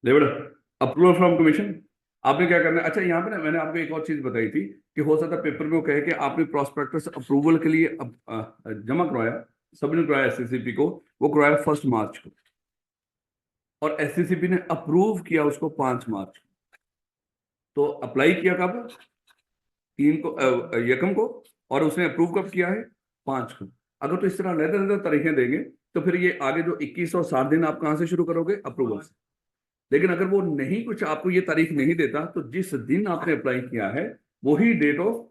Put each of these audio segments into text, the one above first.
Level approval from commission. आपने क्या करना है, अच्छा यहाँ पे ना मैंने आपको एक और चीज बताई थी कि हो सकता है पेपर में वो कहे कि आपने प्रॉस्पेक्टस अप्रूवल के लिए जमा करवाया, सबमिट करवाया एससीसीपी को, वो करवाया 1 मार्च को, और एससीसीपी ने अप्रूव किया उसको 5 मार्च को। तो अप्लाई किया कब? 3 को, यकम को, और उसने अप्रूव कब किया है? 5 को। अगर तो इस तरह लेते लेते तारीखें देंगे तो फिर ये आगे जो 21 और 7 दिन आप कहां से शुरू करोगे? अप्रूवल से। लेकिन अगर वो नहीं, कुछ आपको ये तारीख नहीं देता, तो जिस दिन आपने अप्लाई किया है वही date of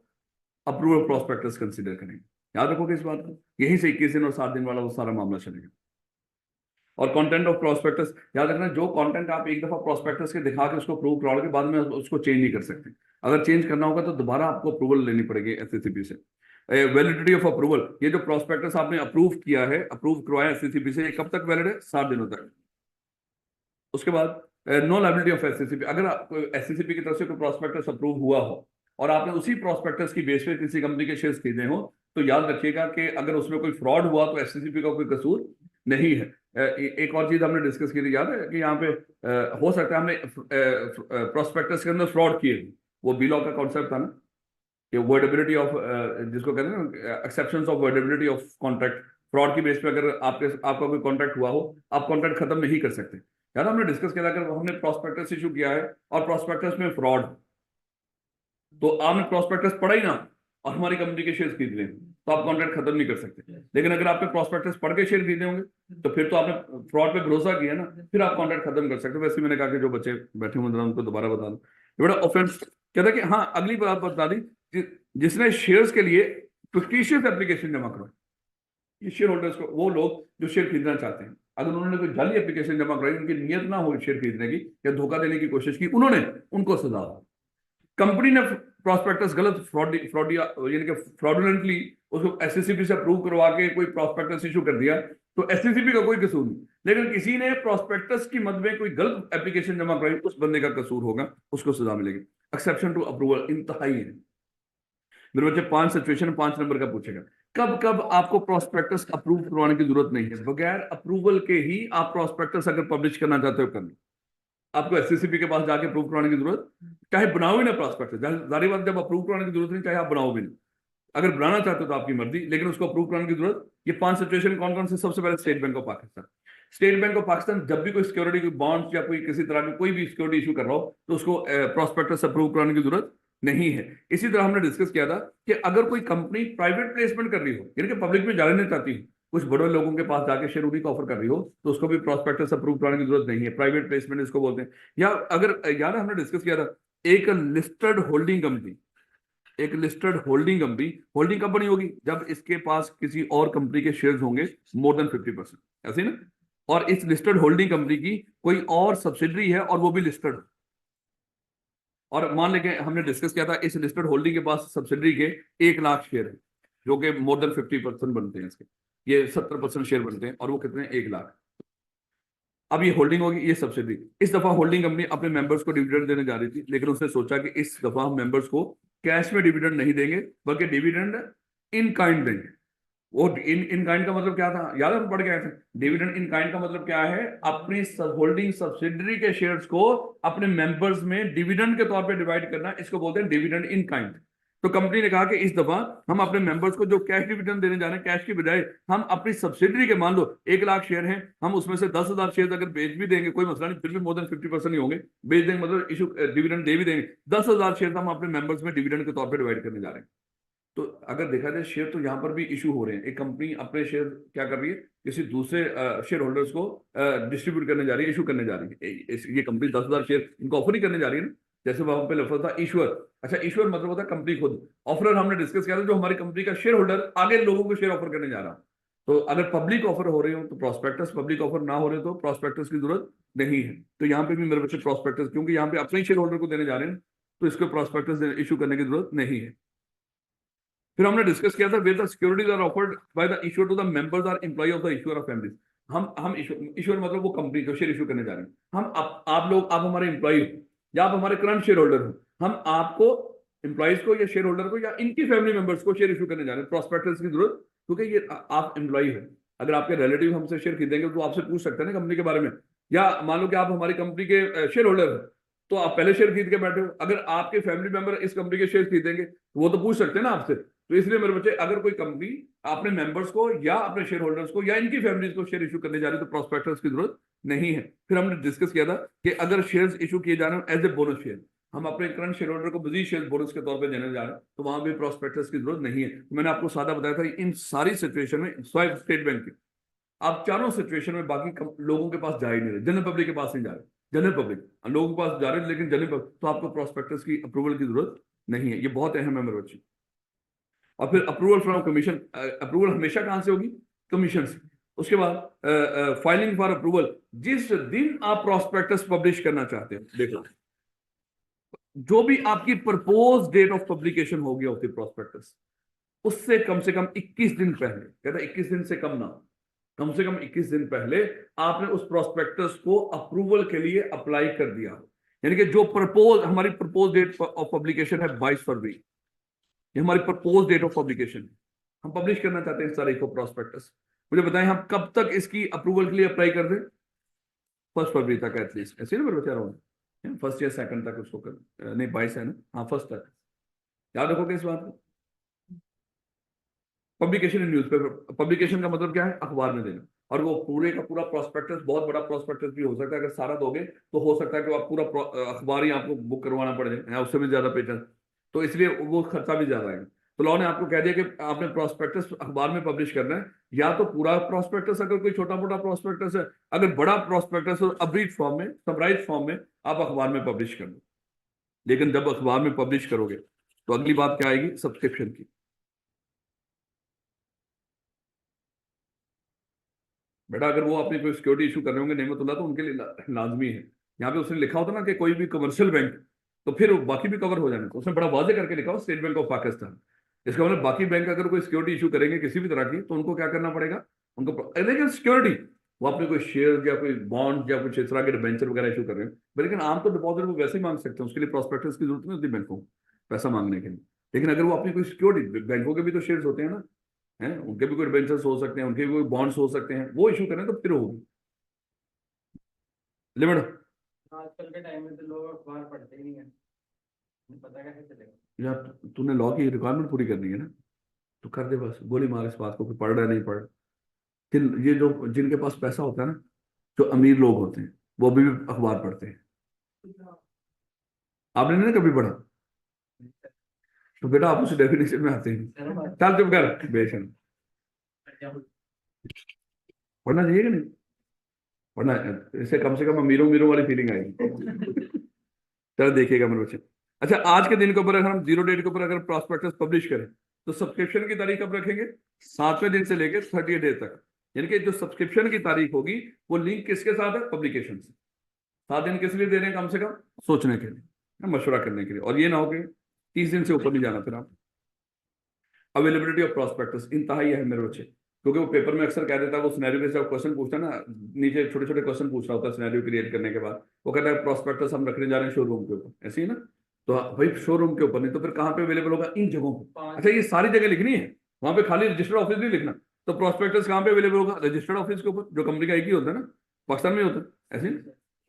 approval prospectus consider करेंगे। याद रखोगे इस बात को, यहीं से 21 दिन और 7 दिन वाला वो सारा मामला चलेगा। और कंटेंट ऑफ प्रोस्पेक्टस याद रखना, जो कंटेंट आप एक दफा प्रोस्पेक्टस के दिखा के उसको अप्रूव करा के बाद में उसको चेंज नहीं कर सकते। अगर चेंज करना होगा तो दोबारा आपको अप्रूवल लेनी पड़ेगी एससीसीपी से। वैलिडिटी ऑफ अप्रूवल, ये जो प्रोस्पेक्टस आपने अप्रूव किया है, अप्रूव करवाया एससीसीपी से, ये कब तक वैलिड है? 7 दिनों तक। उसके बाद नो लायबिलिटी ऑफ एससीसीपी, अगर एससीसीपी की तरफ से कोई प्रोस्पेक्टस अप्रूव हुआ हो और आपने उसी प्रोस्पेक्टस की बेस पे किसी कंपनी के शेयर्स खरीदे हो, तो याद रखिएगा कि अगर उसमें कोई फ्रॉड हुआ तो एससीसीपी का कोई कसूर नहीं है। एक और चीज हमने डिस्कस की थी, याद है कि यहाँ पे हो सकता है हमने प्रोस्पेक्टस के अंदर फ्रॉड किए, वो बीलॉ का कॉन्सेप्ट था ना, कि वर्डेबिलिटी ऑफ, जिसको कहते हैं ना exceptions of voidability of contract. Fraud की बेस पे अगर आपका कोई कॉन्ट्रैक्ट हुआ हो, आप कॉन्ट्रैक्ट खत्म नहीं कर सकते। यार हमने डिस्कस किया था, अगर हमने प्रोस्पेक्टस इशू किया है और प्रोस्पेक्टस में फ्रॉड, तो आपने प्रोस्पेक्टस पढ़ा ही ना और हमारी कंपनी के शेयर खरीद लें, तो आप कॉन्ट्रैक्ट खत्म नहीं कर सकते। लेकिन अगर आपने प्रोस्पेक्टस पढ़ के शेयर खरीदे होंगे तो फिर तो आपने फ्रॉड पे भरोसा किया ना, फिर आप कॉन्ट्रैक्ट खत्म कर सकते हो। वैसे मैंने कहा कि जो बच्चे बैठे हुए उनको दोबारा बता दो, ये बड़ा ऑफेंस कहता है कि हाँ, अगली बात बता दी, जिसने शेयर्स के लिए फिक्टिशियस एप्लीकेशन जमा करवाई, ये शेयर होल्डर्स को, वो लोग जो शेयर खरीदना चाहते हैं, अगर उन्होंने कोई जाली एप्लीकेशन जमा कराई, उनकी नियत ना हो शेयर खरीदने की या धोखा देने की कोशिश की, उन्होंने, उनको सजा हो। कंपनी ने प्रॉस्पेक्टस गलत फ्रॉड यानी कि फ्रॉडुलेंटली उसको एससीसीपी से अप्रूव करवा के कोई प्रॉस्पेक्टस इशू कर दिया, तो एससीसीपी का कोई कसूर नहीं। लेकिन किसी ने प्रॉस्पेक्टस की मद में कोई गलत एप्लीकेशन जमा कराई, उस बंदे का कसूर होगा, उसको सजा मिलेगी। एक्सेप्शन टू अप्रूवल इंतहाई है। मेरे बच्चे 5 सिचुएशन 5 नंबर का पूछेगा, कब कब आपको प्रोस्पेक्टस अप्रूव करवाने की जरूरत नहीं है, बगैर अप्रूवल के ही आप प्रोस्पेक्टस अगर पब्लिश करना चाहते हो कर लो। आपको एससीसीपी के पास जाके अप्रूव करवाने की जरूरत, चाहे बनाओ ही ना प्रोस्पेक्टस, जारी बात, जब अप्रूव करवाने की जरूरत नहीं, चाहे आप बनाओ भी नहीं। अगर बनाना चाहते हो तो आपकी मर्जी, लेकिन उसको अप्रूव कराने की जरूरत, ये 5 सिचुएशन कौन कौन से? सबसे पहले state bank of Pakistan. State bank of Pakistan जब भी कोई सिक्योरिटी, कोई बॉन्ड या कोई किसी तरह की कोई भी सिक्योरिटी इशू कर रहा हो, तो उसको प्रोस्पेक्टस अप्रूव कराने की जरूरत नहीं है। इसी तरह हमने डिस्कस किया था कि अगर कोई कंपनी प्राइवेट प्लेसमेंट कर रही हो, यानी कि पब्लिक में जाने नहीं चाहती हो, कुछ बड़े लोगों के पास जाके शेयर उन्हीं को ऑफर कर रही हो, तो उसको भी प्रोस्पेक्टस अप्रूव कराने की जरूरत नहीं है। प्राइवेट प्लेसमेंट इसको बोलते हैं। या अगर याद है हमने डिस्कस किया था, एक लिस्टेड होल्डिंग कंपनी, एक listed holding company, holding company होगी जब इसके पास किसी और कंपनी के शेयर्स होंगे मोर देन 50%, ऐसे ही ना। और इस लिस्टेड होल्डिंग कंपनी की कोई और सब्सिडरी है और वो भी लिस्टेड, और मान लेके हमने डिस्कस किया था इस लिस्टेड होल्डिंग के पास सब्सिडरी के 1 लाख शेयर है, जो कि मोर देन 50% बनते हैं इसके, ये 70% शेयर बनते हैं, और वो कितने? 1 लाख। अब ये होल्डिंग होगी, ये सब्सिडी। इस दफा होल्डिंग कंपनी अपने मेंबर्स को डिविडेंड देने जा रही थी, लेकिन उसने सोचा कि इस दफा हम मेंबर्स को कैश में डिविडेंड नहीं देंगे, बल्कि डिविडेंड इन काइंड देंगे। वो इन इन काइंड का मतलब क्या था, याद है हम पढ़ के आए थे? डिविडेंड इन काइंड का मतलब क्या है? अपनी होल्डिंग सब्सिडरी के शेयर्स को अपने मेंबर्स में डिविडेंड के तौर पे डिवाइड करना, इसको बोलते हैं डिविडेंड इन काइंड। तो कंपनी ने कहा कि इस दफा हम अपने मेंबर्स को जो कैश डिविडेंड देने जा रहे हैं, कैश की बजाय हम अपनी सब्सिडरी के, मान लो 1 लाख शेयर हैं, हम उसमें से 10,000 शेयर अगर बेच भी देंगे, कोई मसला नहीं, फिर भी मोर देन 50% ही होंगे, बेच देंगे मतलब इशू डिविडेंड दे भी देंगे, 10,000 शेयर हम अपने मेंबर्स में डिविडेंड के तौर पर डिवाइड करने जा रहे हैं। तो अगर देखा जाए शेयर, तो यहां पर भी इशू हो रहे हैं। एक कंपनी अपने शेयर क्या कर रही है, किसी दूसरे शेयर होल्डर्स को डिस्ट्रीब्यूट करने जा रही है, इशू करने जा रही है। ये कंपनी 10,000 शेयर इनको ऑफर ही करने जा रही है ना। जैसे वहां पे लफ्ज था ईश्वर, अच्छा ईश्वर मतलब होता है कंपनी खुद। ऑफर हमने डिस्कस किया था, जो हमारी कंपनी का शेयर होल्डर आगे लोगों को शेयर ऑफर करने जा रहा है। तो अगर पब्लिक ऑफर हो रही हो तो प्रॉस्पेक्टस, पब्लिक ऑफर ना हो रहे तो प्रॉस्पेक्टस की जरूरत नहीं है। तो यहाँ पे भी मेरे बच्चे प्रॉस्पेक्टस, क्योंकि यहाँ पे अपने शेयर होल्डर को देने जा रहे हैं, तो इसको प्रॉस्पेक्टस इशू करने की जरूरत नहीं है। फिर हमने डिस्कस किया था where the securities are offered by the issuer to the members are employ of the issuer of families. हम इश्यूर मतलब वो कंपनी जो शेयर इशू करने जा रहे हैं, हम आप लोग, आप हमारे एम्प्लॉय हो या आप हमारे करंट शेयर होल्डर हो, हम आपको, एम्प्लॉयज को या शेयर होल्डर को या इनकी फैमिली मेंबर्स को शेयर इशू करने जा रहे हैं। प्रॉस्पेक्टस की जरूरत, क्योंकि ये आप एम्प्लॉय हो। अगर आपके रिलेटिव हमसे शेयर खरीदेंगे तो आपसे पूछ सकते हैं ना कंपनी के बारे में, या मान लो कि आप हमारी कंपनी के शेयर होल्डर हैं, तो आप पहले शेयर खरीद के बैठे हो, अगर आपके फैमिली मेंबर इस कंपनी के शेयर खरीदेंगे तो वो तो पूछ सकते हैं ना आपसे। तो इसलिए मेरे बच्चे, अगर कोई कंपनी अपने मेंबर्स को या अपने शेयर होल्डर्स को या इनकी फैमिलीज को शेयर इशू करने जा रही है तो प्रॉस्पेक्टस की जरूरत नहीं है। फिर हमने डिस्कस किया था कि अगर शेयर्स इशू किए जा रहे हैं एज ए बोनस शेयर, हम अपने करंट शेयर होल्डर को मजीद शेयर बोनस के तौर पर देने जा रहे हैं, तो वहां भी प्रॉस्पेक्टस की जरूरत नहीं है। तो मैंने आपको सादा बताया था, इन सारी सिचुएशन में स्वाइप स्टेट बैंक की आप चारों सिचुएशन में बाकी लोगों के पास जा ही नहीं रहे, जनरल पब्लिक के पास नहीं जा रहे, जनरल पब्लिक लोगों के पास जा रहे हैं, लेकिन जनरल पब्लिक, तो आपको प्रॉस्पेक्टस की अप्रूवल की जरूरत नहीं है। ये बहुत अहम है मेरे बच्चे। और फिर अप्रूवल फ्रॉम कमीशन, अप्रूवल हमेशा कहां से होगी? कमीशन से। उसके बाद फाइलिंग फॉर अप्रूवल, जिस दिन आप प्रॉस्पेक्टस पब्लिश करना चाहते हैं, देख लो, जो भी आपकी प्रपोज डेट ऑफ पब्लिकेशन होगी ऑफ द प्रॉस्पेक्टस, उससे कम से कम 21 दिन पहले, कहता 21 दिन से कम ना, कम से कम 21 दिन पहले आपने उस प्रोस्पेक्टस को अप्रूवल के लिए अप्लाई कर दिया हो। यानी कि जो प्रपोज, हमारी प्रपोज डेट ऑफ पब्लिकेशन है 22 फरवरी, ये हमारी प्रपोज डेट ऑफ पब्लिकेशन, हम पब्लिश करना चाहते हैं इस तारीख को प्रॉस्पेक्टस। मुझे बताएं हम कब तक इसकी अप्रूवल के लिए अप्लाई कर दें? 1 फरवरी तक एटलीस्ट, ऐसे ना मेरे बता रहा हूँ, फर्स्ट या सेकंड तक उसको कर, नहीं 22 है ना, हाँ फर्स्ट तक, याद रखोगे इस बात को। पब्लिकेशन इन न्यूज़पेपर, पब्लिकेशन का मतलब क्या है? अखबार में देना। और वो पूरे का पूरा प्रोस्पेक्टस, बहुत बड़ा प्रोस्पेक्टस भी हो सकता है, अगर सारा दोगे तो हो सकता है कि आप पूरा अखबार ही आपको बुक करवाना पड़ जाए, या उससे भी ज्यादा पेजेस, तो इसलिए वो खर्चा भी ज्यादा है। तो लॉ ने आपको कह दिया कि आपने प्रोस्पेक्टस अखबार में पब्लिश करना है, या तो पूरा प्रोस्पेक्टस, अगर कोई छोटा मोटा प्रोस्पेक्टस है, अगर बड़ा प्रोस्पेक्टस है अब्रीड फॉर्म में, समराइज फॉर्म में आप अखबार में पब्लिश कर दो। लेकिन जब अखबार में पब्लिश करोगे तो अगली बात क्या आएगी? सब्सक्रिप्शन की। बेटा अगर वो अपनी कोई सिक्योरिटी इशू कर रहे होंगे नेमतुल्लाह, तो उनके लिए लाजमी है। यहाँ पे उसने लिखा होता ना कि कोई भी कमर्शियल बैंक, तो फिर बाकी भी कवर हो जाने, तो उसने बड़ा वाजे करके लिखा हो स्टेट बैंक ऑफ पाकिस्तान। इसका मतलब बाकी बैंक अगर कोई सिक्योरिटी इशू करेंगे किसी भी तरह की, तो उनको क्या करना पड़ेगा? उनको, लेकिन सिक्योरिटी, वो अपने कोई शेयर या कोई बॉन्ड या कुछ इस तरह के डिबेंचर वगैरह इशू कर रहे हैं, लेकिन आम तो डिपॉजिट वो वैसे ही मांग सकते हैं, उसके लिए प्रॉस्पेक्टस की जरूरत नहीं होती बैंकों को पैसा मांगने के लिए। लेकिन अगर वो अपनी कोई सिक्योरिटी, बैंकों के भी तो शेयर्स होते हैं ना, हैं, उनके भी कोई डिबेंचर्स हो सकते हैं, उनके भी कोई बॉन्ड्स हो सकते हैं, वो इशू करें तो फिर होगी लिमिट। आजकल के टाइम में तो लोग अखबार पढ़ते ही नहीं है, पता कैसे चलेगा? यार तूने लॉ की रिक्वायरमेंट पूरी करनी है ना, तो कर दे बस, गोली मार इस बात को कि पढ़ रहा है नहीं पढ़। ये जो जिनके पास पैसा होता है ना, जो अमीर लोग होते हैं, वो अभी भी अखबार पढ़ते हैं। आपने नहीं ना कभी पढ़ा? तो बेटा आप उस डेफिनेशन में आते हैं। चल चुप कर बेशक, पढ़ना चाहिए कि नहीं पढ़ना? इससे कम से कम अमीरों अमीरों वाली फीलिंग आएगी। चलो देखिएगा मेरे बच्चे। अच्छा, आज के दिन के ऊपर अगर हम जीरो डेट के ऊपर अगर प्रॉस्पेक्टस पब्लिश करें, तो सब्सक्रिप्शन की तारीख कब रखेंगे? 7वें दिन से लेकर 30 डेज तक। यानी कि जो सब्सक्रिप्शन की तारीख होगी वो लिंक किसके साथ है? पब्लिकेशन से। 7 दिन किस लिए दे रहे हैं? कम से कम सोचने के लिए, मशवरा करने के लिए। और ये ना हो कि 30 दिन से ऊपर नहीं जाना फिर आप। अवेलेबिलिटी ऑफ प्रॉस्पेक्टस इंतहाई है मेरे बच्चे, क्योंकि वो पेपर में अक्सर कह देता है, वो सिनेरियो बेस्ड क्वेश्चन पूछता है ना, नीचे छोटे छोटे क्वेश्चन पूछ रहा होता है सिनेरियो क्रिएट करने के बाद। वो कहता है प्रॉस्पेक्टस हम रखने जा रहे हैं शोरूम के ऊपर, ऐसे ही ना, तो भाई शोरूम के ऊपर नहीं तो फिर कहाँ पे अवेलेबल होगा? इन जगहों पर। अच्छा, ये सारी जगह लिखनी है, वहां पे खाली रजिस्टर्ड ऑफिस नहीं लिखना। तो प्रॉस्पेक्टस कहाँ पे अवेलेबल होगा? रजिस्टर्ड ऑफिस के ऊपर, जो कंपनी का एक ही होता है ना, पाकिस्तान में होता है ऐसे ही।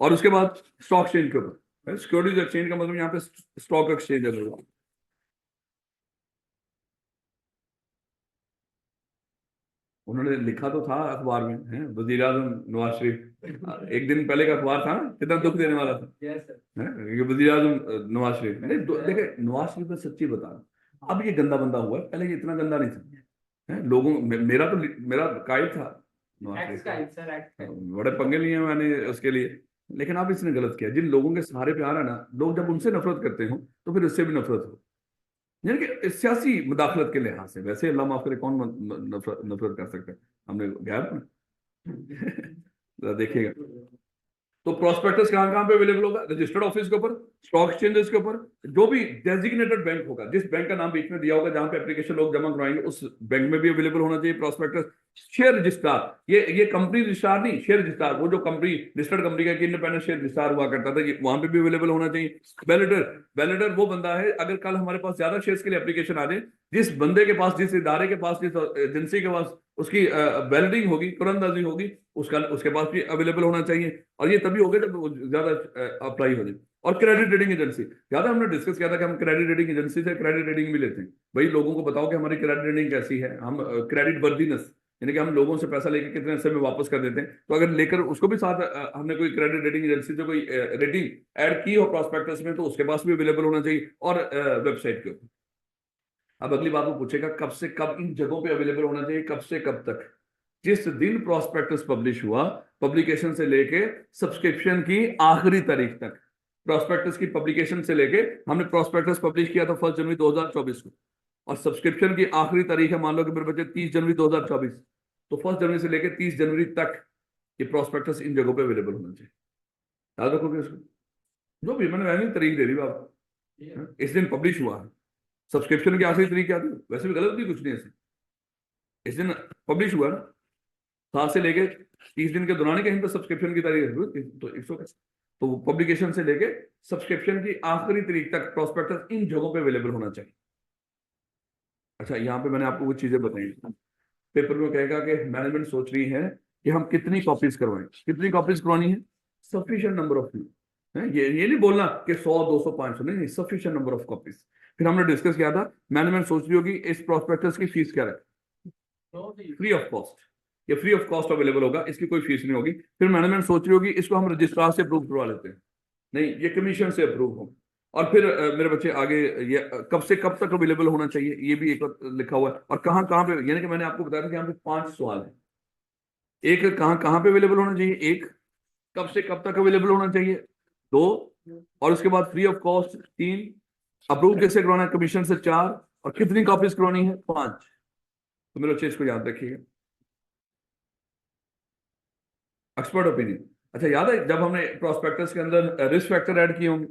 और उसके बाद स्टॉक एक्सचेंज के ऊपर, सिक्योरिटीज एक्सचेंज का मतलब यहाँ पे स्टॉक एक्सचेंज है। उन्होंने लिखा तो था अखबार में, है वजीर आजम नवाज शरीफ, एक दिन पहले का अखबार था ना, कितना दुख देने वाला था। ये वजीर आजम नवाज शरीफ, नहीं देखे नवाज शरीफ, मैं सच्ची बता रहा हूं, अब ये गंदा बंदा हुआ है, पहले ये इतना गंदा नहीं था। लोगों मेरा तो, मेरा कायद था नवाज शरीफ, बड़े पंगे लिए मैंने उसके लिए। लेकिन अब इसने गलत किया, जिन लोगों के सहारे पे आ रहा है ना, लोग जब उनसे नफरत करते हो तो फिर उससे भी नफरत हो। यानी कि सियासी मुदाखलत के लिहाज से, वैसे अल्लाह माफ करे कौन नफरत कर सकता है, हमने गैर देखिएगा। तो प्रोस्पेक्टस कहाँ कहाँ पे अवेलेबल होगा? रजिस्टर्ड ऑफिस के ऊपर, स्टॉक एक्सचेंजेस के ऊपर, जो भी डेजिग्नेटेड बैंक होगा, जिस बैंक का नाम बीच में दिया होगा जहां पे एप्लीकेशन लोग जमा करवाएंगे, उस बैंक में भी अवेलेबल होना चाहिए प्रोस्पेक्टस। शेयर रजिस्ट्रार, ये कंपनी रजिस्ट्रार नहीं, शेयर रजिस्ट्रार, वो जो कंपनी लिस्टेड कंपनी का इंडिपेंडेंट शेयर रजिस्ट्रार हुआ करता था, ये वहां पे भी अवेलेबल होना चाहिए। वैलिडेटर, वैलिडेटर वो बंदा है, अगर कल हमारे पास ज्यादा शेयर्स के लिए एप्लीकेशन आ जाए, जिस बंदे के पास, जिस इदारे के पास, जिस एजेंसी के पास उसकी वैलिडिंग होगी, कुरानंदाजी होगी, उसके पास भी अवेलेबल होना चाहिए। और ये तभी होगा जब वो ज्यादा अप्लाई हो जाए। और क्रेडिट रेटिंग एजेंसी, ज्यादा हमने डिस्कस किया था कि हम क्रेडिट रेटिंग एजेंसी से क्रेडिट रेटिंग भी लेते हैं। भाई लोगों को बताओ कि हमारी क्रेडिट रेटिंग कैसी है, हम क्रेडिट वर्दीनेस, यानी कि हम लोगों से पैसा लेके कितने समय में वापस कर देते हैं। तो अगर लेकर उसको भी साथ हमने कोई क्रेडिट रेटिंग एजेंसी से कोई रेटिंग ऐड की हो प्रॉस्पेक्टस में, तो उसके पास भी अवेलेबल होना चाहिए, और वेबसाइट के ऊपर। अब अगली बात वो पूछेगा कब से कब इन जगहों पे अवेलेबल होना चाहिए, कब से कब तक। जिस दिन प्रॉस्पेक्टस पब्लिश हुआ, पब्लिकेशन से लेके सब्सक्रिप्शन की आखिरी तारीख तक, प्रॉस्पेक्टस की पब्लिकेशन से लेके, हमने प्रॉस्पेक्टस पब्लिश किया था 1 जनवरी 2024 को, और सब्सक्रिप्शन की आखिरी तारीख है, मान लो कि मेरे बच्चे 30 जनवरी 2024, तो 1 जनवरी से लेके 30 जनवरी तक ये प्रॉस्पेक्टस इन जगहों पे अवेलेबल होना चाहिए। याद रखोगे इसको, जो भी मैंने वैसे तारीख दे दी आपको, इस दिन पब्लिश हुआ है। सब्सक्रिप्शन की आखिरी तारीख क्या थी, वैसे भी गलत नहीं, कुछ नहीं ऐसे, इस दिन पब्लिश हुआ ना, 7 से लेके 30 दिन के दौरान ही कहीं पर सब्सक्रिप्शन की तारीख है, तो इट्स ओके। तो पब्लिकेशन से लेके सब्सक्रिप्शन की आखिरी तारीख तक प्रॉस्पेक्टस इन जगहों पे अवेलेबल होना चाहिए। अच्छा, यहाँ पे मैंने आपको वो चीजें बताई। पेपर में कहेगा कि मैनेजमेंट सोच रही है कि हम कितनी कॉपीज करवाएं, कितनी कॉपीज करवानी है, सफिशिएंट नंबर ऑफ यू, ये नहीं बोलना कि 100 200 500, नहीं, सफिशिएंट नंबर ऑफ कॉपीज। फिर हमने डिस्कस किया था, मैनेजमेंट सोच रही होगी इस प्रॉस्पेक्टस की फीस क्या है, फ्री ऑफ कॉस्ट, ये फ्री ऑफ कॉस्ट अवेलेबल होगा, इसकी कोई फीस नहीं होगी। फिर मैनेजमेंट सोच रही होगी इसको हम रजिस्ट्रार से अप्रूव करवा लेते हैं, नहीं, ये कमीशन से अप्रूव हो। और फिर मेरे बच्चे आगे ये कब से कब तक अवेलेबल होना चाहिए, ये भी एक लिखा हुआ है, और कहाँ कहाँ पे, यानी कि मैंने आपको बताया था कि यहाँ पे 5 सवाल है। एक, कहाँ कहाँ पे अवेलेबल होना चाहिए, एक, कब से कब तक अवेलेबल होना चाहिए, 2, और उसके बाद फ्री ऑफ कॉस्ट 3, अप्रूव कैसे करवाना है कमीशन से 4, और कितनी कॉपीज करवानी है 5। तो मेरे बच्चे इसको याद रखिएगा। एक्सपर्ट ओपिनियन, अच्छा याद है जब हमने प्रोस्पेक्टस के अंदर रिस्क फैक्टर ऐड किए होंगे,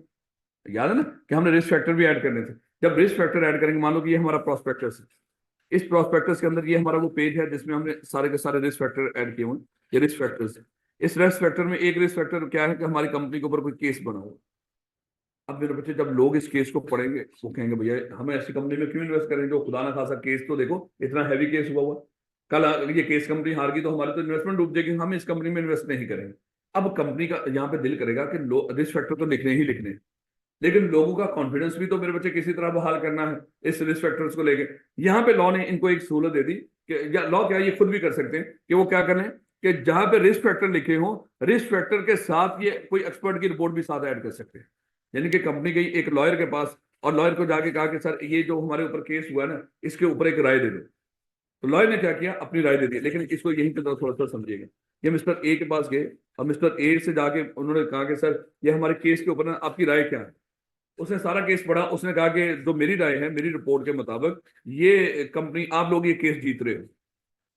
याद है ना कि हमने रिस्क फैक्टर भी ऐड करने थे। जब रिस्क फैक्टर ऐड करेंगे, मान लो कि ये हमारा प्रोस्पेक्टस है, इस प्रोस्पेक्टस के अंदर ये हमारा वो पेज है जिसमें हमने सारे के सारे रिस्क फैक्टर ऐड किए हुए हैं, ये रिस्क फैक्टर्स है। इस रिस्क फैक्टर में एक रिस्क फैक्टर क्या है कि हमारी कंपनी के ऊपर कोई केस बना हुआ। अब मेरे बच्चे जब लोग इस केस को पढ़ेंगे वो कहेंगे भैया हम ऐसी कंपनी में क्यों इन्वेस्ट करें जो खुदा ना खासा केस, तो देखो इतना हैवी केस हुआ हुआ, कल ये केस कंपनी हार गई तो हमारी तो इन्वेस्टमेंट डूब जाएगी, हम इस कंपनी में इन्वेस्ट नहीं करेंगे। अब कंपनी का यहाँ पे दिल करेगा कि रिस्क फैक्टर तो लिखने ही लिखने, लेकिन लोगों का कॉन्फिडेंस भी तो मेरे बच्चे किसी तरह बहाल करना है इस रिस्क फैक्टर्स को लेके। यहाँ पे लॉ ने इनको एक सहूलत दे दी कि, या लॉ क्या, ये खुद भी कर सकते हैं कि वो क्या करें कि जहां पे रिस्क फैक्टर लिखे हो, रिस्क फैक्टर के साथ ये कोई एक्सपर्ट की रिपोर्ट भी साथ ऐड कर सकते हैं। यानी कि कंपनी गई एक लॉयर के पास, और लॉयर को जाके कहा कि सर ये जो हमारे ऊपर केस हुआ है ना, इसके ऊपर एक राय दे दो। तो लॉयर ने क्या किया, अपनी राय दे दी। लेकिन इसको यहीं पे थोड़ा सा समझिएगा, ये मिस्टर ए के पास गए और मिस्टर ए से जाके उन्होंने कहा कि सर ये हमारे केस के ऊपर ना आपकी राय क्या है। उसने सारा केस पढ़ा, उसने कहा कि जो मेरी राय है, मेरी रिपोर्ट के मुताबिक ये कंपनी, आप लोग ये केस जीत रहे हो।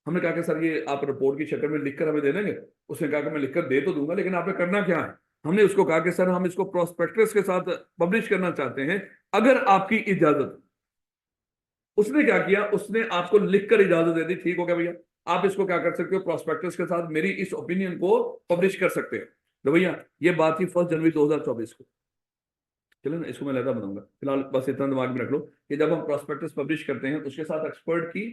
हमने कहा कि सर ये आप रिपोर्ट की शक्ल में लिखकर हमें दे देंगे। उसने कहा कि मैं लिखकर दे तो दूंगा, लेकिन आपने करना क्या है। हमने उसको कहा कि सर हम इसको प्रोस्पेक्टस के साथ पब्लिश करना चाहते हैं, अगर आपकी इजाजत। उसने क्या किया, उसने आपको लिखकर इजाजत दे दी, ठीक हो गया भैया, आप इसको क्या कर सकते हो, प्रोस्पेक्टस के साथ मेरी इस ओपिनियन को पब्लिश कर सकते हैं। तो भैया ये बात थी 1 जनवरी 2024 को। चलो ना, इसको मैं लहदा बनाऊंगा, फिलहाल बस इतना दिमाग में रख लो कि जब हम प्रोस्पेक्टस पब्लिश करते हैं उसके साथ एक्सपर्ट की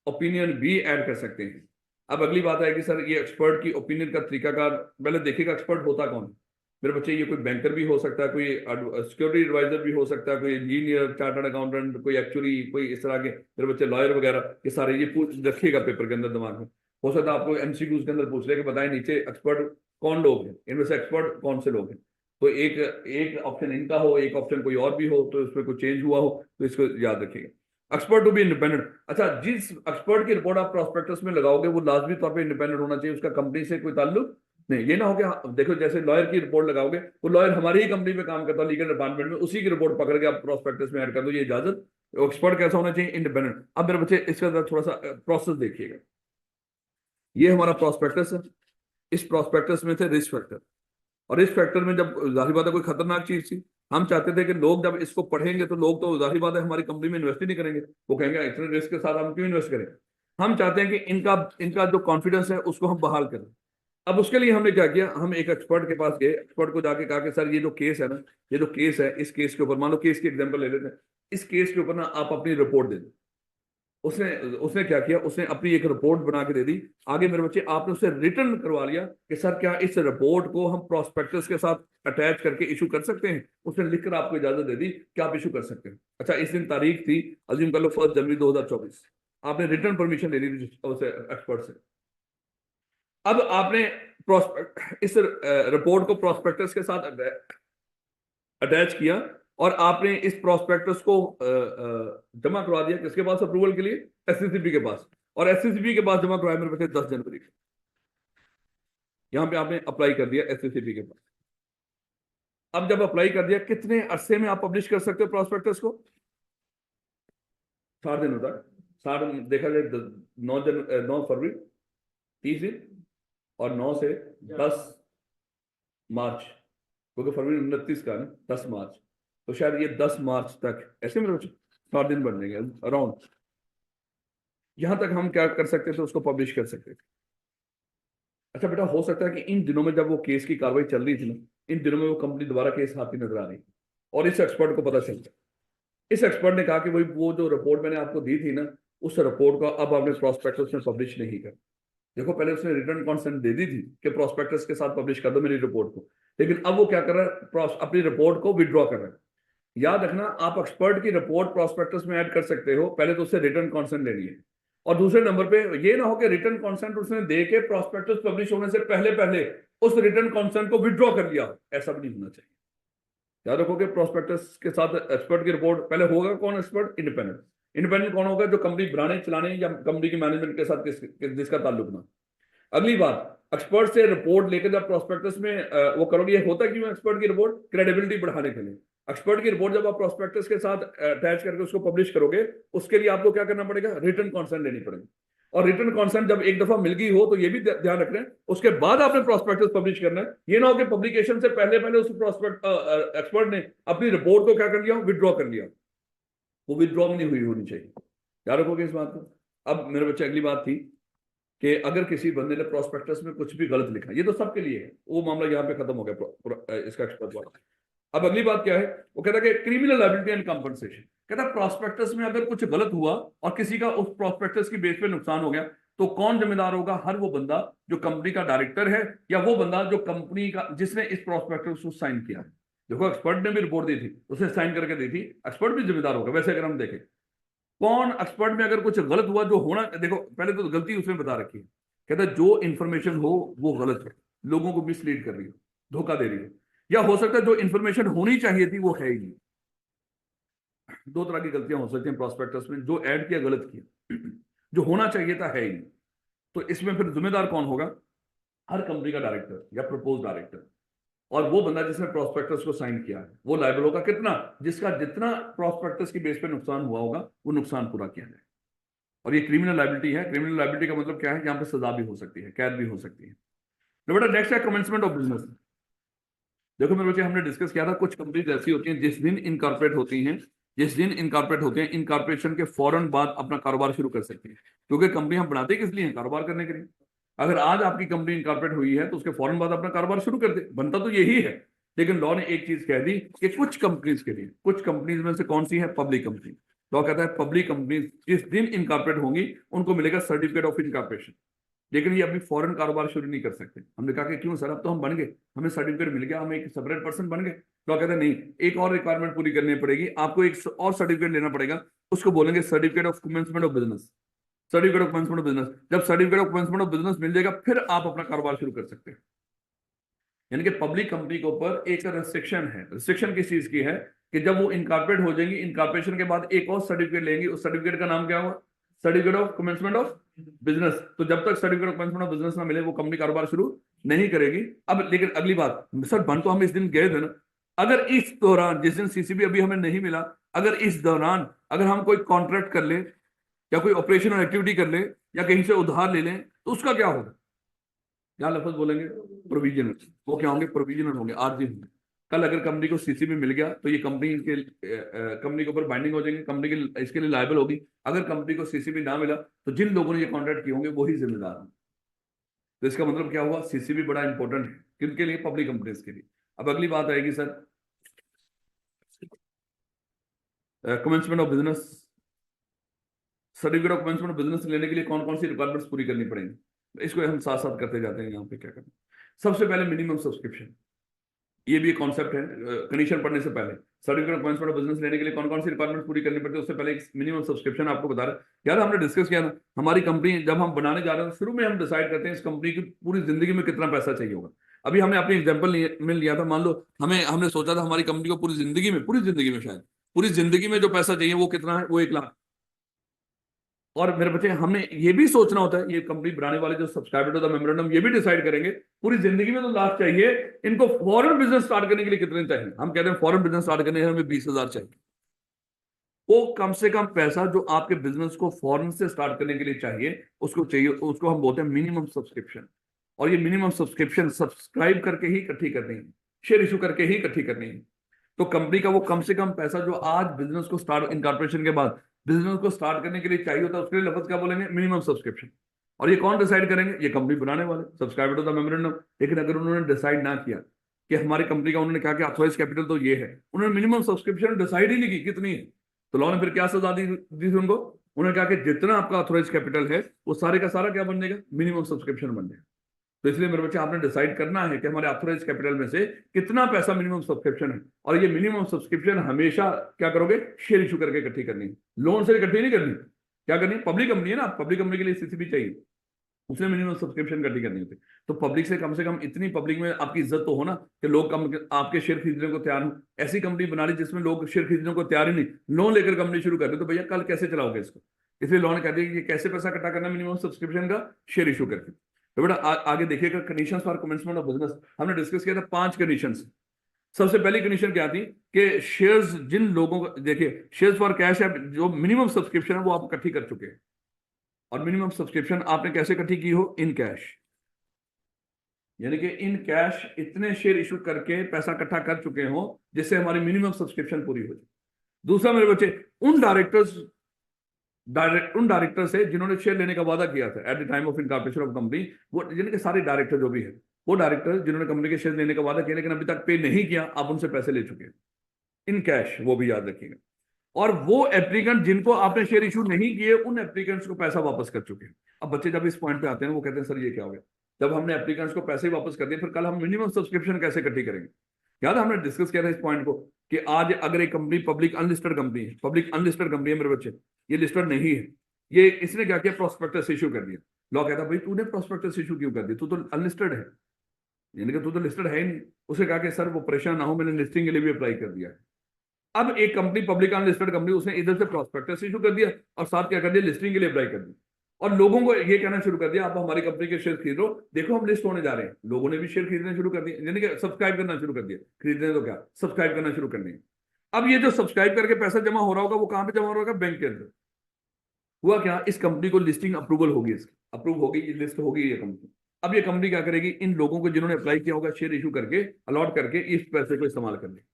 ओपिनियन भी ऐड कर सकते हैं। अब अगली बात है कि सर ये एक्सपर्ट की ओपिनियन का तरीकाकार पहले देखिएगा, एक्सपर्ट होता कौन है मेरे बच्चे। ये कोई बैंकर भी हो सकता है, कोई सिक्योरिटी एडवाइजर भी हो सकता है, कोई इंजीनियर, चार्टर्ड अकाउंटेंट, कोई एक्चुअली कोई इस तरह के मेरे बच्चे लॉयर वगैरह, ये सारे ये पूछ रखिएगा पेपर के अंदर दिमाग में। हो सकता है आपको एमसीक्यूज के अंदर पूछ रहे कि बताएं नीचे एक्सपर्ट कौन लोग हैं, इनमें से एक्सपर्ट कौन से लोग हैं। तो एक एक ऑप्शन इनका हो, एक ऑप्शन कोई और भी हो, तो इसमें कोई चेंज हुआ हो तो इसको याद रखिएगा। एक्सपर्ट टू बी इंडिपेंडेंट, अच्छा जिस एक्सपर्ट की रिपोर्ट आप प्रोस्पेक्टस में लगाओगे वो लाजमी तौर पे इंडिपेंडेंट होना चाहिए, उसका कंपनी से कोई ताल्लुक नहीं। ये ना हो कि देखो जैसे लॉयर की रिपोर्ट लगाओगे, वो लॉयर हमारी ही कंपनी में काम करता है लीगल डिपार्टमेंट में, उसी की रिपोर्ट पकड़ के आप प्रोस्पेक्टस में ऐड कर दो, ये इजाजत। एक्सपर्ट कैसा होना चाहिए, इंडिपेंडेंट। अब मेरे बच्चे इसका थोड़ा सा प्रोसेस देखिएगा। ये हमारा प्रोस्पेक्टस है, इस प्रोस्पेक्टस में थे रिस्क फैक्टर, और रिस्क फैक्टर में जब जाहिर बात है कोई खतरनाक चीज थी, हम चाहते थे कि लोग जब इसको पढ़ेंगे तो लोग तो जाहिर बात है हमारी कंपनी में इन्वेस्ट ही नहीं करेंगे, वो कहेंगे इतने रिस्क के साथ हम क्यों इन्वेस्ट करें। हम चाहते हैं कि इनका इनका जो कॉन्फिडेंस है उसको हम बहाल करें। अब उसके लिए हमने क्या किया, हम एक एक्सपर्ट के पास गए, एक्सपर्ट को जाके कहा कि सर ये जो केस है ना, ये जो केस है, इस केस के ऊपर, मान लो केस की एग्जांपल ले लेते हैं, इस केस के ऊपर ना आप अपनी रिपोर्ट दे दो। उसने उसने क्या किया, उसने अपनी एक रिपोर्ट बना के दे दी। आगे मेरे बच्चे, आपने उससे रिटर्न करवा लिया कि सर क्या इस रिपोर्ट को हम प्रोस्पेक्टस के साथ अटैच करके इशू कर सकते हैं। उसने लिखकर आपको इजाजत दे दी कि आप इशू कर सकते हैं। अच्छा, इस दिन तारीख थी, अज्यूम कर लो 1 जनवरी 2024, आपने रिटर्न परमिशन ले ली उसे एक्सपर्ट से। अब आपने प्रोस्पेक्ट इस रिपोर्ट को प्रोस्पेक्टस के साथ अटैच किया और आपने इस प्रोस्पेक्टस को जमा करवा दिया किसके पास अप्रूवल के लिए, एससीसीपी के पास। और एससीसीपी के पास जमा करवाया मेरे पास 10 जनवरी को। यहां पे आपने अप्लाई कर दिया एससीसीपी के पास। अब जब अप्लाई कर दिया, कितने अरसे में आप पब्लिश कर सकते हो प्रोस्पेक्टस को? 60 दिन होता है। 60 देखा जाए 9 फरवरी 30 दिन, और 9 से 10 मार्च, क्योंकि फरवरी 29 का है ना, 10 मार्च, तो शायद ये 10 मार्च तक ऐसे में 60 दिन बन जाएंगे अराउंड। यहां तक हम क्या कर सकते थे, उसको पब्लिश कर सकते थे। अच्छा बेटा, हो सकता है कि इन दिनों में जब वो केस की कार्रवाई चल रही थी ना, इन दिनों में वो कंपनी दोबारा केस आती नजर आ रही, और इस एक्सपर्ट को पता चल गया। इस एक्सपर्ट ने कहा कि भाई वो जो रिपोर्ट मैंने आपको दी थी ना, उस रिपोर्ट को अब आपने प्रोस्पेक्टस में पब्लिश नहीं कर। देखो, पहले उसने रिटर्न कॉन्सेंट दे दी थी कि प्रोस्पेक्टस के साथ पब्लिश कर दो मेरी रिपोर्ट को, लेकिन अब वो क्या कर रहा है, अपनी रिपोर्ट को विड्रॉ कर रहा है। याद रखना, आप एक्सपर्ट की रिपोर्ट प्रोस्पेक्टस में ऐड कर सकते हो, पहले तो उससे रिटर्न कॉन्सेंट लेनी है। और दूसरे नंबर पे ये ना हो कि रिटर्न कॉन्सेंट उसने दे के प्रोस्पेक्टस पब्लिश होने से पहले पहले उस रिटर्न कॉन्सेंट को विड्रॉ कर लिया हो। ऐसा भी नहीं होना चाहिए। याद रखो कि प्रोस्पेक्टस के साथ एक्सपर्ट की रिपोर्ट पहले होगा कौन एक्सपर्ट? इंडिपेंडेंट। इंडिपेंडेंट कौन होगा? जो कंपनी बनाने चलाने या कंपनी के मैनेजमेंट के साथ जिसका ताल्लुक ना। अगली बात, एक्सपर्ट से रिपोर्ट लेकर जब प्रोस्पेक्टस में वो करोगे, ये होता क्यों एक्सपर्ट की रिपोर्ट? क्रेडिबिलिटी बढ़ाने के लिए। एक्सपर्ट की रिपोर्ट जब आप प्रोस्पेक्टस के साथ अटैच करके उसको पब्लिश करोगे, उसके लिए आपको क्या करना पड़ेगा? रिटर्न कॉन्सेंट लेनी पड़ेगी। और रिटर्न कॉन्सेंट जब एक दफा मिल गई हो, तो ये भी ध्यान रखना है उसके बाद आपने प्रोस्पेक्टस पब्लिश करना है। ये ना हो कि पब्लिकेशन से पहले पहले उस प्रोस्पेक्ट एक्सपर्ट ने अपनी रिपोर्ट को क्या कर लिया, विड्रॉ कर लिया। वो विड्रॉ नहीं हुई होनी चाहिए। याद रखोगे इस बात को। अब मेरे बच्चे, अगली बात थी कि अगर किसी बंदे ने प्रोस्पेक्टस में कुछ भी गलत लिखा, ये तो सबके लिए है, वो मामला यहाँ पे खत्म हो गया इसका एक्सपर्ट वाला। अब अगली बात क्या है, वो कहता है कि क्रिमिनल लायबिलिटी एंड कंपनसेशन। कहता है प्रोस्पेक्टस में अगर कुछ गलत हुआ और किसी का उस प्रोस्पेक्टस की बेस पे नुकसान हो गया, तो कौन जिम्मेदार होगा? हर वो बंदा जो कंपनी का डायरेक्टर है, या वो बंदा जो कंपनी का जिसने इस प्रोस्पेक्टस को साइन किया है। देखो, एक्सपर्ट ने भी रिपोर्ट दी थी, उसने साइन करके दी थी, एक्सपर्ट भी जिम्मेदार होगा। वैसे अगर हम देखें, कौन एक्सपर्ट में अगर कुछ गलत हुआ जो होना, देखो पहले तो गलती उसने बता रखी है। कहता है जो इंफॉर्मेशन हो वो गलत है, लोगों को मिसलीड कर रही हो, धोखा दे रही हो, या हो सकता है जो इंफॉर्मेशन होनी चाहिए थी वो है ही नहीं। दो तरह की गलतियां हो सकती हैं प्रोस्पेक्टस में, जो ऐड किया गलत किया, जो होना चाहिए था है ही नहीं। तो इसमें फिर जिम्मेदार कौन होगा? हर कंपनी का डायरेक्टर या प्रपोज डायरेक्टर, और वो बंदा जिसने प्रोस्पेक्टस को साइन किया है वो लायबल होगा। कितना? जिसका जितना प्रोस्पेक्टस की बेस पे नुकसान हुआ होगा वो नुकसान पूरा किया जाए। और ये क्रिमिनल लायबिलिटी है। क्रिमिनल लायबिलिटी का मतलब क्या है? यहाँ पे सजा भी हो सकती है, कैद भी हो सकती है। तो बेटा, नेक्स्ट है कमेंसमेंट ऑफ बिजनेस। देखो मेरे बच्चे, हमने डिस्कस किया था कुछ कंपनीज ऐसी होती हैं जिस दिन इनकॉर्पोरेट होती हैं, जिस दिन इनकॉर्पोरेट होते हैं, इनकॉर्पोरेशन के फौरन बाद अपना कारोबार शुरू कर सकती है। क्योंकि कंपनी हम बनाते किस लिए हैं? कारोबार करने के लिए। अगर आज आपकी कंपनी इनकॉर्पोरेट हुई है तो उसके फौरन बाद अपना कारोबार शुरू कर दे, बनता तो यही है। लेकिन लॉ ने एक चीज कह दी कि कुछ कंपनीज के लिए, कुछ कंपनीज में से कौन सी है? Public company. लॉ कहता है पब्लिक कंपनीज जिस दिन इनकॉर्पोरेट होंगी उनको मिलेगा सर्टिफिकेट ऑफ इनकॉर्पोरेशन। लेकिन ये अभी फॉरेन कारोबार शुरू नहीं कर सकते। हमने कहा कि क्यों सर, अब तो हम बन गए, हमें सर्टिफिकेट मिल गया, हम एक सेपरेट पर्सन बन गए। तो कहते हैं नहीं, एक और रिक्वायरमेंट पूरी करनी पड़ेगी आपको, एक और सर्टिफिकेट लेना पड़ेगा। उसको बोलेंगे certificate of commencement of business. Certificate of commencement of business, जब certificate of commencement of business मिल जाएगा, फिर आप अपना कारोबार शुरू कर सकते हैं। यानी कि पब्लिक कंपनी के ऊपर एक रेस्ट्रिक्शन है। रेस्ट्रिक्शन किस चीज की है? कि जब वो इनकॉर्पोरेट हो जाएंगी, इनकॉर्पोरेशन के बाद एक और सर्टिफिकेट लेंगी, उस सर्टिफिकेट का नाम क्या होगा? Certificate of commencement of business. तो जब तक certificate of commencement of business ना मिले, वो कंपनी कारोबार शुरू नहीं करेगी। अब लेकिन अगली बात, सर बन तो हम इस दिन गए थे ना, अगर इस दौरान, जिस दिन सीसीबी अभी हमें नहीं मिला, अगर इस दौरान अगर हम कोई कॉन्ट्रैक्ट कर ले या कोई ऑपरेशनल एक्टिविटी कर ले या कहीं से उधार ले लें, तो उसका क्या होगा? क्या लफ्ज बोलेंगे? प्रोविजनल। वो क्या होंगे? प्रोविजनल होंगे, आर्जी होंगे। कल अगर कंपनी को सीसीबी मिल गया तो ये कंपनी के ऊपर बाइंडिंग हो जाएंगे, कंपनी की इसके लिए लायबल होगी। अगर कंपनी को सीसीबी ना मिला तो जिन लोगों ने ये कॉन्ट्रैक्ट किए होंगे वही जिम्मेदार हैं। तो इसका मतलब क्या हुआ, सीसीबी बड़ा इंपॉर्टेंट है किनके लिए, पब्लिक कंपनीज के लिए। अब अगली बात आएगी sir, commencement of business. Certificate of commencement of business लेने के लिए कौन कौन सी रिक्वायरमेंट्स पूरी करनी पड़ेंगी, इसको हम साथ साथ करते जाते हैं। यहाँ पे क्या करना, सबसे पहले मिनिमम सब्सक्रिप्शन, ये भी एक कॉन्सेप्ट है कंडीशन पढ़ने से पहले। Certificate of commencement of business लेने के लिए कौन कौन सी रिक्वायरमेंट पूरी करनी पड़ती है, उससे पहले एक मिनिमम सब्सक्रिप्शन आपको बता रहा है। यार हमने डिस्कस किया ना, हमारी कंपनी जब हम बनाने जा रहे हैं शुरू में हम डिसाइड करते हैं इस कंपनी की पूरी जिंदगी में कितना पैसा चाहिए होगा। अभी हमने अपनी एग्जाम्पल में लिया था, मान लो हमने सोचा था हमारी कंपनी को पूरी जिंदगी में शायद पूरी जिंदगी में जो पैसा चाहिए वो कितना है, वो 1 लाख। और मेरे बच्चे हमने ये भी सोचना होता है, ये कंपनी बनाने वाले जो सब्सक्राइबर टू द मेमोरेंडम ये भी डिसाइड करेंगे पूरी जिंदगी में तो लाख चाहिए, इनको फॉरेन बिजनेस स्टार्ट करने के लिए कितने चाहिए। हम कहते हैं फॉरेन बिजनेस स्टार्ट करने के लिए हमें 20,000 चाहिए। वो कम से कम पैसा जो आपके बिजनेस को फॉरेन से स्टार्ट करने के लिए चाहिए, उसको हम बोलते हैं मिनिमम सब्सक्रिप्शन। और ये मिनिमम सब्सक्रिप्शन सब्सक्राइब करके ही इकट्ठी करनी है, शेयर इशू करके ही इकट्ठी करनी है। तो कंपनी का वो कम से कम पैसा जो आज बिजनेस को स्टार्ट इनकॉर्पोरेशन के बाद बिजनेस को स्टार्ट करने के लिए चाहिए होता है, उसके लिए लफ्ज क्या बोलेंगे, मिनिमम सब्सक्रिप्शन। और ये कौन डिसाइड करेंगे, ये कंपनी बनाने वाले सब्सक्राइबर टू द मेमोरेंडम। लेकिन अगर उन्होंने डिसाइड ना किया कि हमारी कंपनी का, उन्होंने कहा कि ऑथराइज कैपिटल तो ये है, उन्होंने मिनिमम सब्सक्रिप्शन डिसाइड ही नहीं की कितनी है, तो लॉ ने फिर क्या सजा दी थी उनको, उन्होंने कहा कि जितना आपका ऑथराइज कैपिटल है वो सारे का सारा क्या बन जाएगा, मिनिमम सब्सक्रिप्शन बन जाएगा। तो इसलिए मेरे बच्चे आपने डिसाइड करना है कि हमारे ऑथराइज कैपिटल में से कितना पैसा मिनिमम सब्सक्रिप्शन है। और ये मिनिमम सब्सक्रिप्शन हमेशा क्या करोगे, शेयर इशू करके इकट्ठी करनी है, लोन से इकट्ठी नहीं करनी। क्या करनी है, पब्लिक कंपनी है ना, पब्लिक कंपनी के लिए सीसीबी चाहिए, उसमें मिनिमम सब्सक्रिप्शन इकट्ठी करनी होती है। तो पब्लिक से कम इतनी पब्लिक में आपकी इज्जत तो हो ना कि लोग कम आपके शेयर खरीदने को तैयार हो। ऐसी कंपनी बना ली जिसमें लोग शेयर खरीदने को तैयार ही नहीं, लोन लेकर कंपनी शुरू कर दे, तो भैया कल कैसे चलाओगे इसको। इसलिए लोन कहते हैं कि कैसे पैसा इकट्ठा करना मिनिमम सब्सक्रिप्शन का, शेयर इशू करके। तो बेटा आगे देखिएगा, conditions for commencement of business हमने डिस्कस किया था 5 कंडीशंस। सबसे पहली कंडीशन क्या थी कि शेयर्स जिन लोगों को, देखिए शेयर्स फॉर कैश है, जो मिनिमम सब्सक्रिप्शन है वो आप इकट्ठी कर चुके हैं। और मिनिमम सब्सक्रिप्शन आपने कैसे इकट्ठी की हो, इन कैश, यानी कि इन कैश इतने शेयर इशू करके पैसा इकट्ठा कर चुके हो जिससे हमारी मिनिमम सब्सक्रिप्शन पूरी हो जाए। दूसरा मेरे बच्चे, उन डायरेक्टर से जिन्होंने शेयर लेने का वादा किया था at the time of incorporation of company, वो यानी कि सारे डायरेक्टर जो भी है, वो डायरेक्टर जिन्होंने कंपनी के शेयर लेने का वादा किया लेकिन अभी तक पे नहीं किया, आप उनसे पैसे ले चुके हैं, इन कैश, वो भी याद रखिएगा। और वो एप्लीकेंट जिनको आपने शेयर इशू नहीं किए, उन एप्लीकेंट्स को पैसा वापस कर चुके हैं। अब बच्चे जब इस पॉइंट पे आते हैं वो कहते हैं सर ये क्या हो गया, जब हमने एप्लीकेंट्स को पैसे वापस कर दिए फिर कल हम मिनिमम सब्सक्रिप्शन कैसे इकट्ठी करेंगे। याद है हमने डिस्कस किया था इस पॉइंट को कि आज अगर एक कंपनी पब्लिक अनलिस्टेड कंपनी है मेरे बच्चे, ये लिस्टेड नहीं है, ये इसने क्या किया, प्रोस्पेक्टस इशू कर दिया। लॉ कहता भाई तूने प्रोस्पेक्टस इशू क्यों कर दिया, तू तो अनलिस्टेड है, यानी कि तू तो लिस्टेड है ही नहीं। उसे कहा कि सर वो परेशान ना हो, मैंने लिस्टिंग के लिए भी अप्लाई कर दिया है। अब एक कंपनी पब्लिक अनलिस्टेड कंपनी, उसने इधर से प्रोस्पेक्टस इशू कर दिया और साथ क्या कर दिया, लिस्टिंग के लिए अप्लाई कर दिया। और लोगों को ये कहना शुरू कर दिया आप हमारी कंपनी के शेयर खरीदो, देखो हम लिस्ट होने जा रहे हैं। लोगों ने भी शेयर खरीदने शुरू कर दिए, यानी कि सब्सक्राइब करना शुरू कर दिया, खरीदने तो क्या सब्सक्राइब करना शुरू कर दिया। अब ये जो सब्सक्राइब करके पैसा जमा हो रहा होगा वो कहां पे जमा हो रहा होगा, बैंक के अंदर। हुआ क्या, इस कंपनी को लिस्टिंग अप्रूवल होगी, इसकी अप्रूव होगी, ये लिस्ट होगी ये कंपनी। अब ये कंपनी क्या करेगी, इन लोगों को जिन्होंने अप्लाई किया होगा शेयर इशू करके अलॉट करके इस पैसे को इस्तेमाल कर लेगी।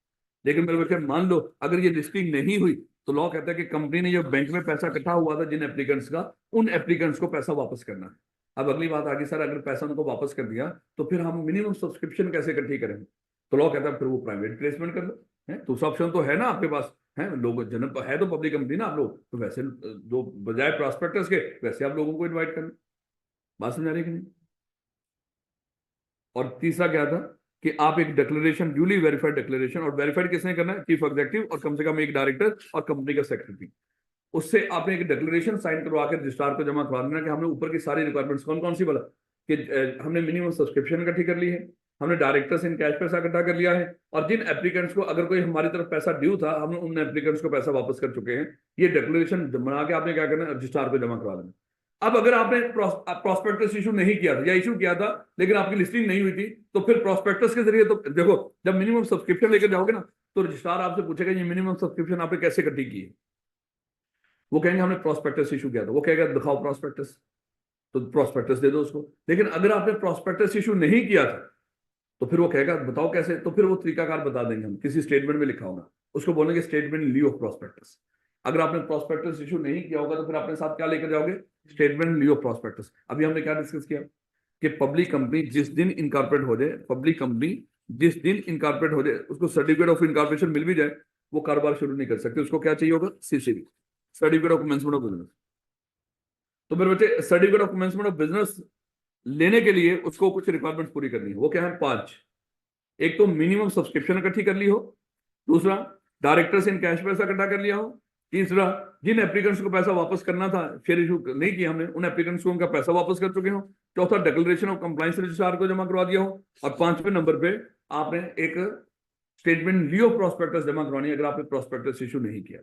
लेकिन मेरे बच्चे मान लो अगर ये लिस्टिंग नहीं हुई तो लॉ कहता है कि कंपनी ने जो बैंक में पैसा इकट्ठा हुआ था जिन एप्लीकेंट्स का, उन एप्लीकेंट्स को पैसा वापस करना है। अब अगली बात आगे, सर अगर पैसा उनको वापस कर दिया तो फिर हम मिनिमम सब्सक्रिप्शन कैसे इकट्ठी करेंगे। तो लॉ कहता है फिर वो प्राइवेट प्लेसमेंट कर लो, है दूसरा ऑप्शन तो है ना आपके पास, है लोग जन है तो पब्लिक कंपनी ना आप लोग, तो वैसे जो बजाय प्रॉस्पेक्टस के वैसे आप लोगों को इन्वाइट करना। बात समझा रही कि नहीं। और तीसरा क्या था कि आप एक डिक्लेरेशन, ड्यूली वेरीफाइड डिक्लेरेशन, और वेरीफाइड किसने करना है, चीफ एग्जीक्यूटिव और कम से कम एक डायरेक्टर और कंपनी का सेक्रेटरी। उससे आपने एक डिक्लेरेशन साइन करवा के रजिस्ट्रार को जमा करवा देना कि हमने ऊपर की सारी रिक्वायरमेंट्स कौन कौन सी बोला कि हमने मिनिमम सब्सक्रिप्शन इकट्ठी कर ली है, हमने डायरेक्टर से इन कैश पैसा इकट्ठा कर लिया है, और जिन एप्लीकेंट्स को अगर कोई हमारी तरफ पैसा ड्यू था हमने उन एप्लीकेंट्स को पैसा वापस कर चुके हैं। ये डिक्लेरेशन बना के आपने क्या करना है, रजिस्ट्रार को जमा करवा देना। अब अगर आपने प्रोस्पेक्टस इशू नहीं किया था या इशू किया था लेकिन आपकी लिस्टिंग नहीं हुई थी, तो फिर प्रोस्पेक्टस के जरिए, तो देखो जब मिनिमम सब्सक्रिप्शन लेकर जाओगे ना तो रजिस्ट्रार आपसे पूछेगा ये मिनिमम सब्सक्रिप्शन आपने कैसे इकट्ठी की है। वो कहेंगे हमने प्रोस्पेक्टस इशू किया था, वो कहेगा दिखाओ प्रोस्पेक्टस, तो प्रोस्पेक्टस दे दो उसको। लेकिन अगर आपने प्रोस्पेक्टस इशू नहीं किया था तो फिर वो कहेगा बताओ कैसे, तो फिर वो तरीकाकार बता देंगे हम, किसी स्टेटमेंट में लिखा होगा, उसको बोलेंगे statement in lieu of prospectus. अगर आपने प्रॉस्पेक्टस इशू नहीं किया होगा तो फिर अपने साथ क्या लेकर जाओगे, statement in lieu of prospectus. अभी हमने क्या डिस्कस किया कि पब्लिक कंपनी जिस दिन इनकॉर्पोरेट हो जाए, पब्लिक कंपनी जिस दिन इनकॉर्पोरेट हो जाए, उसको सर्टिफिकेट ऑफ इनकॉर्पोरेशन मिल भी जाए, वो कारोबार शुरू नहीं कर सकते, उसको क्या चाहिए होगा, CCB, certificate of commencement of business. तो मेरे बच्चे certificate of commencement of business लेने के लिए उसको कुछ रिक्वायरमेंट्स पूरी करनी है, वो क्या है, 5। एक तो मिनिमम सब्सक्रिप्शन इकट्ठी कर ली हो, दूसरा डायरेक्टर से इन कैश पैसा इकट्ठा कर लिया हो, तीसरा जिन एप्लीकेंट्स को पैसा वापस करना था, शेयर इशू नहीं किया हमने, उन एप्लीकेंट्स को उनका पैसा वापस कर चुके हो, चौथा डिक्लेरेशन ऑफ कंप्लायंस रजिस्ट्रार को जमा करवा दिया हो, और 5वें नंबर पे आपने एक स्टेटमेंट ल्यू ऑफ प्रॉस्पेक्टस जमा करवानी है अगर आपने प्रॉस्पेक्टस इशू नहीं किया।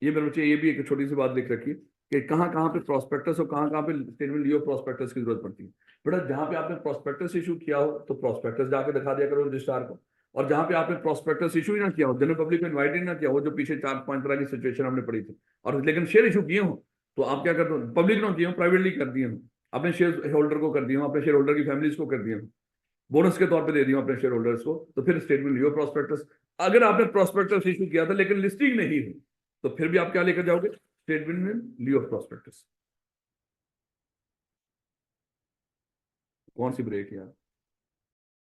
ये मेरे बच्चे ये भी एक छोटी सी बात लिख रखी है कि कहाँ कहाँ पे प्रॉस्पेक्टस और कहाँ कहाँ पे स्टेटमेंट ल्यू ऑफ प्रॉस्पेक्टस की जरूरत पड़ती है। बेटा जहां पे आपने प्रॉस्पेक्टस इशू किया हो तो प्रॉस्पेक्टस जाके दिखा दिया करो रजिस्ट्रार को, और जहां पे आपने प्रॉस्पेक्टस इशू ही ना किया हो, जनरल पब्लिक को इन्वाइट ही ना किया हो, जो पीछे 4-5 तरह की सिचुएशन हमने पढ़ी थी, और लेकिन शेयर इशू किए हो, तो आप क्या करते हो, पब्लिक ना किए हो, प्राइवेटली कर दिए हो, अपने शेयर होल्डर को कर दिए हो, अपने शेयर होल्डर की फैमिलीज को कर दिए हो, बोनस के तौर पे दे दिए हो अपने शेयर होल्डर्स को, तो फिर स्टेटमेंट ल्यू ऑफ प्रॉस्पेक्टस। अगर आपने प्रॉस्पेक्टस इशू किया था लेकिन लिस्टिंग नहीं हुई, तो फिर भी आप क्या लेकर जाओगे, स्टेटमेंट में ल्यू ऑफ प्रॉस्पेक्टस। कौन सी ब्रेक है यार।